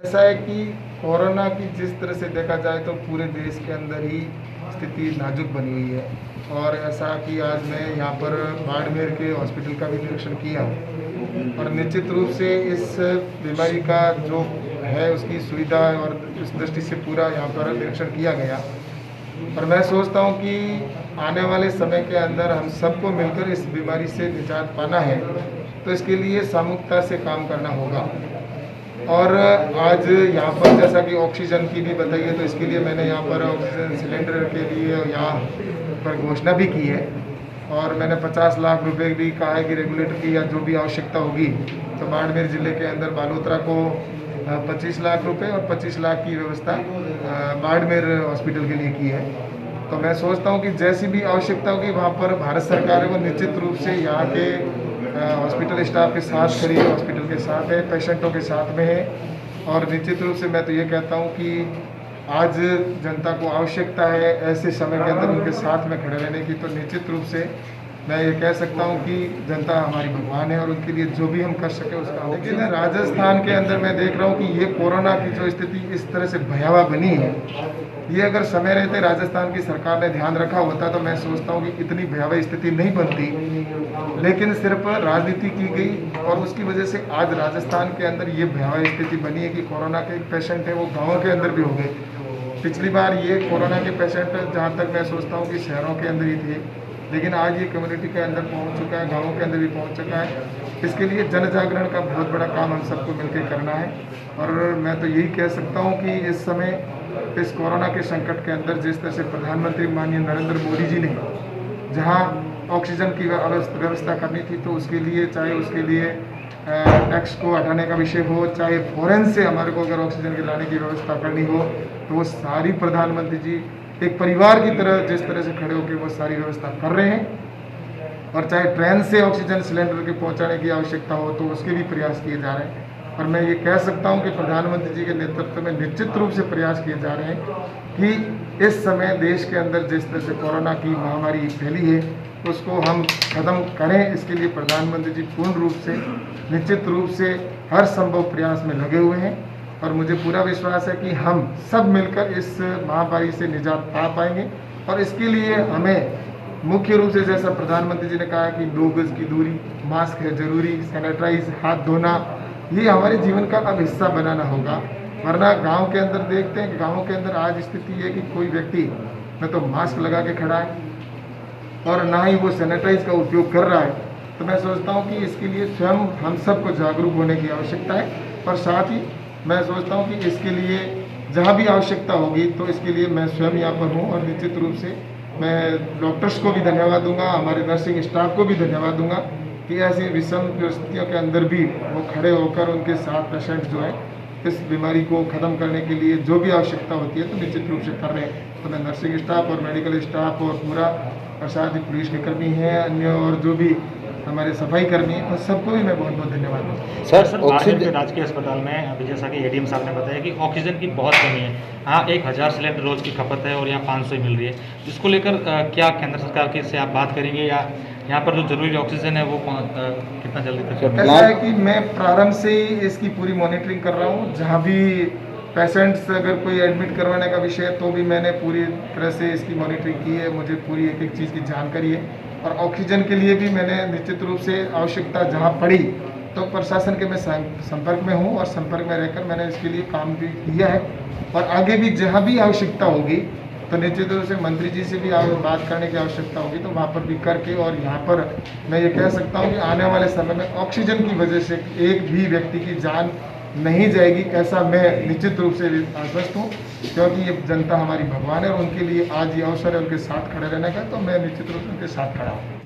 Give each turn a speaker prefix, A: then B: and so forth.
A: ऐसा है कि कोरोना की जिस तरह से देखा जाए तो पूरे देश के अंदर ही स्थिति नाजुक बनी हुई है और ऐसा कि आज मैं यहाँ पर बाड़मेर के हॉस्पिटल का भी निरीक्षण किया और निश्चित रूप से इस बीमारी का जो है उसकी सुविधा और इस दृष्टि से पूरा यहाँ पर निरीक्षण किया गया। और मैं सोचता हूँ कि आने वाले समय के अंदर हम सबको मिलकर इस बीमारी से निजात पाना है, तो इसके लिए सामूहिकता से काम करना होगा। और आज यहाँ पर जैसा कि ऑक्सीजन की भी बताइए, तो इसके लिए मैंने यहाँ पर ऑक्सीजन सिलेंडर के लिए यहाँ पर घोषणा भी की है और मैंने 50 लाख रुपए भी कहा है कि रेगुलेटर की या जो भी आवश्यकता होगी तो बाड़मेर जिले के अंदर बालोतरा को 25 लाख रुपए और 25 लाख की व्यवस्था बाड़मेर हॉस्पिटल के लिए की है। तो मैं सोचता हूँ कि जैसी भी आवश्यकता होगी वहाँ पर भारत सरकार को निश्चित रूप से यहाँ के हॉस्पिटल स्टाफ के साथ खड़ी है, हॉस्पिटल के साथ है, पेशेंटों के साथ में है। और निश्चित रूप से मैं तो ये कहता हूँ कि आज जनता को आवश्यकता है ऐसे समय के अंदर उनके साथ में खड़े रहने की, तो निश्चित रूप से मैं ये कह सकता हूँ कि जनता हमारी भगवान है और उनके लिए जो भी हम कर सके उसका। लेकिन राजस्थान के अंदर मैं देख रहा हूँ कि ये कोरोना की जो स्थिति इस तरह से भयावह बनी है, ये अगर समय रहते राजस्थान की सरकार ने ध्यान रखा होता तो मैं सोचता हूँ कि इतनी भयावह स्थिति नहीं बनती। लेकिन सिर्फ राजनीति की गई और उसकी वजह से आज राजस्थान के अंदर ये भयावह स्थिति बनी है कि कोरोना के पेशेंट है वो गाँव के अंदर भी हो गए। पिछली बार ये कोरोना के पेशेंट जहाँ तक मैं सोचता हूँ कि शहरों के अंदर ही थे, लेकिन आज ये कम्युनिटी के अंदर पहुँच चुका है, गाँवों के अंदर भी पहुँच चुका है। इसके लिए जन जागरण का बहुत बड़ा काम हम सबको मिलकर करना है। और मैं तो यही कह सकता हूँ कि इस समय इस कोरोना के संकट के अंदर जिस तरह से प्रधानमंत्री माननीय नरेंद्र मोदी जी ने जहाँ ऑक्सीजन की व्यवस्था करनी थी, तो उसके लिए चाहे उसके लिए टैक्स को हटाने का विषय हो, चाहे फॉरेन से हमारे को अगर ऑक्सीजन के लाने की व्यवस्था करनी हो, तो वो सारी प्रधानमंत्री जी एक परिवार की तरह जिस तरह से खड़े होकर वो सारी व्यवस्था कर रहे हैं। और चाहे ट्रेन से ऑक्सीजन सिलेंडर के पहुंचाने की आवश्यकता हो तो उसके भी प्रयास किए जा रहे हैं। और मैं ये कह सकता हूं कि प्रधानमंत्री जी के नेतृत्व में निश्चित रूप से प्रयास किए जा रहे हैं कि इस समय देश के अंदर जिस तरह से कोरोना की महामारी फैली है उसको हम खत्म करें। इसके लिए प्रधानमंत्री जी पूर्ण रूप से निश्चित रूप से हर संभव प्रयास में लगे हुए हैं और मुझे पूरा विश्वास है कि हम सब मिलकर इस महामारी से निजात पा पाएंगे। और इसके लिए हमें मुख्य रूप से जैसा प्रधानमंत्री जी ने कहा कि 2 गज की दूरी, मास्क है जरूरी, सैनिटाइज, हाथ धोना, ये हमारे जीवन का अब हिस्सा बनाना होगा। वरना गांव के अंदर देखते हैं कि गाँव के अंदर आज स्थिति है कि कोई व्यक्ति न तो मास्क लगा के खड़ा है और ना ही वो सैनिटाइज का उपयोग कर रहा है। तो मैं सोचता हूँ कि इसके लिए स्वयं हम सबको जागरूक होने की आवश्यकता है। और साथ ही मैं सोचता हूँ कि इसके लिए जहाँ भी आवश्यकता होगी तो इसके लिए मैं स्वयं यहाँ पर हूँ। और निश्चित रूप से मैं डॉक्टर्स को भी धन्यवाद दूंगा, हमारे नर्सिंग स्टाफ को भी धन्यवाद दूंगा कि ऐसी विषम परिस्थितियों के अंदर भी वो खड़े होकर उनके साथ पेशेंट जो है इस बीमारी को ख़त्म करने के लिए जो भी आवश्यकता होती है तो निश्चित रूप से कर रहे हैं। तो मैं नर्सिंग स्टाफ और मेडिकल स्टाफ और पूरा और साथ ही पुलिस के कर्मी हैं, अन्य और जो भी हमारे सफाई कर्मी हैं, और सबको भी मैं बहुत बहुत धन्यवाद दूँ।
B: सर बाड़मेर के राजकीय अस्पताल में अभी जैसा कि एडीएम साहब ने बताया कि ऑक्सीजन की बहुत कमी है। हाँ, 1000 सिलेंडर रोज की खपत है और यहाँ 500 ही मिल रही है। इसको लेकर क्या केंद्र सरकार के से आप बात करेंगे या यहाँ पर जो जरूरी ऑक्सीजन है वो कितना जल्दी तक?
A: ऐसा है कि मैं प्रारंभ से ही इसकी पूरी मॉनिटरिंग कर रहा हूँ। जहाँ भी पेशेंट्स अगर कोई एडमिट करवाने का विषय है तो भी मैंने पूरी तरह से इसकी मॉनिटरिंग की है, मुझे पूरी एक एक चीज़ की जानकारी है। और ऑक्सीजन के लिए भी मैंने निश्चित रूप से आवश्यकता जहाँ पड़ी तो प्रशासन के मैं संपर्क में हूँ और संपर्क में रहकर मैंने इसके लिए काम भी किया है। और आगे भी जहाँ भी आवश्यकता होगी तो निश्चित रूप से मंत्री जी से भी बात करने की आवश्यकता होगी तो वहाँ पर भी करके, और यहाँ पर मैं ये कह सकता हूँ कि आने वाले समय में ऑक्सीजन की वजह से एक भी व्यक्ति की जान नहीं जाएगी, ऐसा मैं निश्चित रूप से आश्वस्त हूँ। क्योंकि ये जनता हमारी भगवान है और उनके लिए आज ये अवसर है उनके साथ खड़े रहने का, तो मैं निश्चित रूप से उनके साथ खड़ा हूँ।